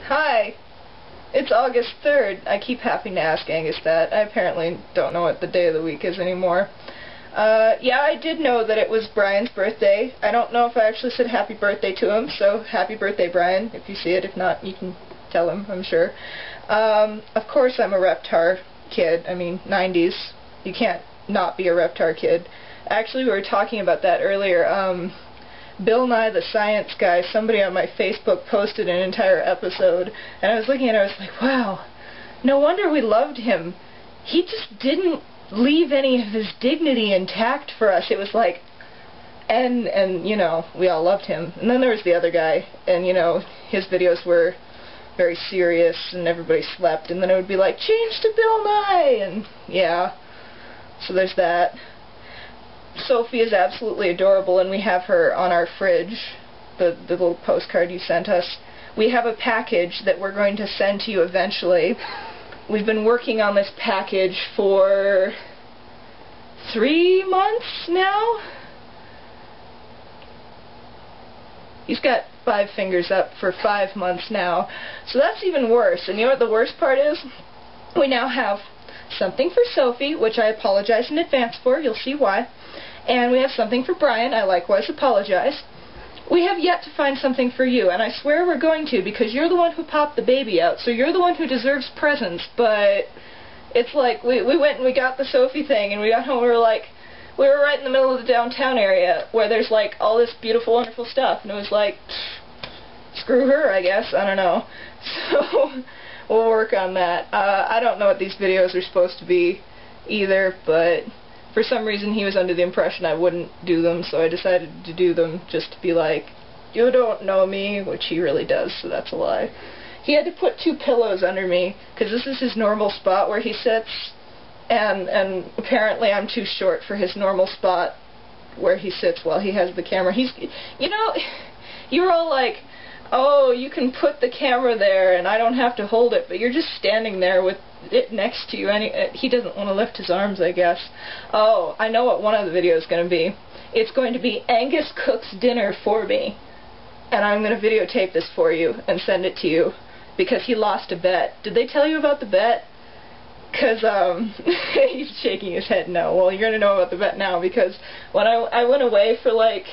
Hi! It's August 3rd. I keep having to ask Angus that. I apparently don't know what the day of the week is anymore. Yeah, I did know that it was Brian's birthday. I don't know if I actually said happy birthday to him, so happy birthday, Brian, if you see it. If not, you can tell him, I'm sure. Of course I'm a Reptar kid. I mean, 90s. You can't not be a Reptar kid. Actually, we were talking about that earlier. Bill Nye the Science Guy, somebody on my Facebook posted an entire episode, and I was looking at it, I was like, wow, no wonder we loved him. He just didn't leave any of his dignity intact for us. It was like, and you know, we all loved him. And then there was the other guy, and you know, his videos were very serious, and everybody slept, and then it would be like, change to Bill Nye, and yeah, so there's that. Sophie is absolutely adorable, and we have her on our fridge, the little postcard you sent us. We have a package that we're going to send to you eventually. We've been working on this package for 3 months now? He's got 5 fingers up for 5 months now. So that's even worse. And you know what the worst part is? We now have something for Sophie, which I apologize in advance for. You'll see why. And we have something for Brian. I likewise apologize. We have yet to find something for you, and I swear we're going to, because you're the one who popped the baby out, so you're the one who deserves presents. But it's like, we went and we got the Sophie thing, and we got home, we were right in the middle of the downtown area, where there's like all this beautiful, wonderful stuff, and it was like, screw her, I guess, I don't know. So, we'll work on that. I don't know what these videos are supposed to be either, but for some reason he was under the impression I wouldn't do them, so I decided to do them just to be like, you don't know me, which he really does, so that's a lie. He had to put 2 pillows under me, because this is his normal spot where he sits, and apparently I'm too short for his normal spot where he sits while he has the camera. He's, you know, you were all like, oh, you can put the camera there and I don't have to hold it, but you're just standing there with it next to you. He doesn't want to lift his arms, I guess. Oh, I know what one of the videos is going to be. It's going to be Angus cooks dinner for me, and I'm going to videotape this for you and send it to you, because he lost a bet. Did they tell you about the bet? Because, he's shaking his head no. Well, you're going to know about the bet now, because when I went away for like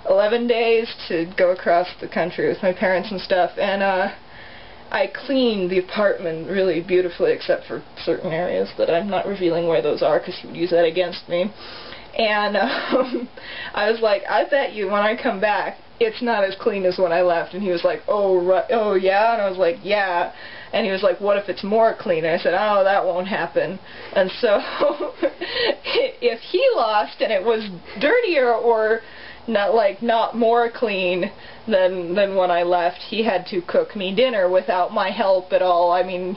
11 days to go across the country with my parents and stuff, and I cleaned the apartment really beautifully, except for certain areas that I'm not revealing where those are, because he would use that against me. And I was like, I bet you when I come back, it's not as clean as when I left. And he was like, oh, right, oh yeah? And I was like, yeah. And he was like, what if it's more clean? And I said, oh, that won't happen. And so if he lost and it was dirtier or not more clean than when I left, he had to cook me dinner without my help at all. I mean,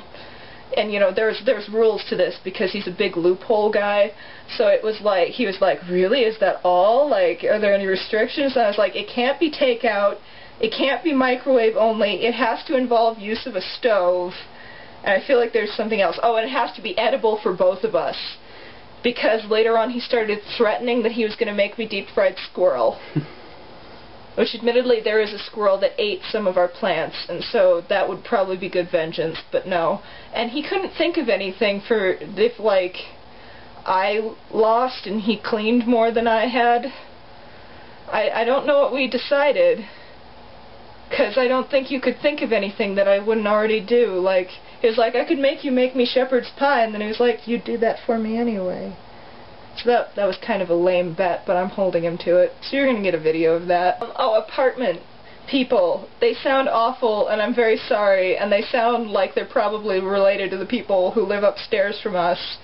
and you know, there's rules to this, because he's a big loophole guy. So it was like, he was like, really, is that all? Like, are there any restrictions? And I was like, it can't be takeout, it can't be microwave only, it has to involve use of a stove, and I feel like there's something else. Oh, and it has to be edible for both of us. Because later on he started threatening that he was going to make me deep-fried squirrel. Which admittedly there is a squirrel that ate some of our plants, and so that would probably be good vengeance, but no. And he couldn't think of anything for if, like, I lost and he cleaned more than I had. I don't know what we decided, because I don't think you could think of anything that I wouldn't already do. Like, he was like, I could make me shepherd's pie, and then he was like, you'd do that for me anyway. So that was kind of a lame bet, but I'm holding him to it. So you're going to get a video of that. Oh, apartment people. They sound awful, and I'm very sorry, and they sound like they're probably related to the people who live upstairs from us.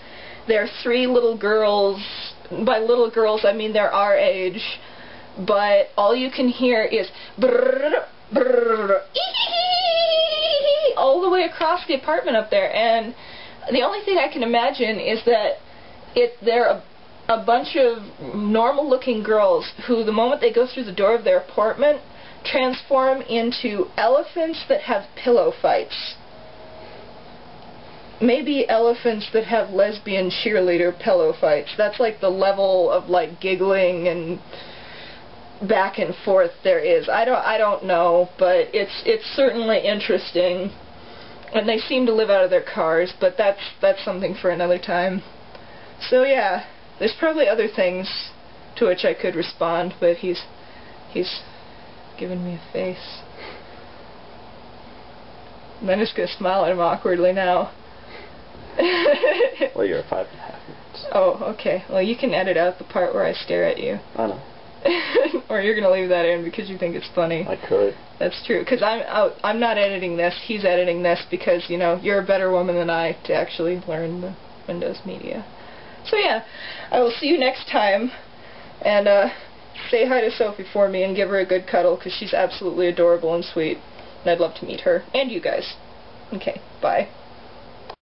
They're 3 little girls. By little girls, I mean they're our age. But all you can hear is brrrr, brrrr, all the way across the apartment up there, and the only thing I can imagine is that they're a bunch of normal-looking girls who, the moment they go through the door of their apartment, transform into elephants that have pillow fights. Maybe elephants that have lesbian cheerleader pillow fights. That's like the level of like giggling and back and forth there is. I don't know, but it's certainly interesting. And they seem to live out of their cars, but that's something for another time. So yeah, there's probably other things to which I could respond, but he's giving me a face. And I'm just gonna smile at him awkwardly now. Well, you're 5.5 minutes. Oh, okay. Well, you can edit out the part where I stare at you. I know. Or you're gonna leave that in because you think it's funny. I could. That's true, because I'm not editing this, he's editing this because, you know, you're a better woman than I to actually learn the Windows media. So yeah, I will see you next time, and say hi to Sophie for me and give her a good cuddle, because she's absolutely adorable and sweet, and I'd love to meet her, and you guys. Okay, bye.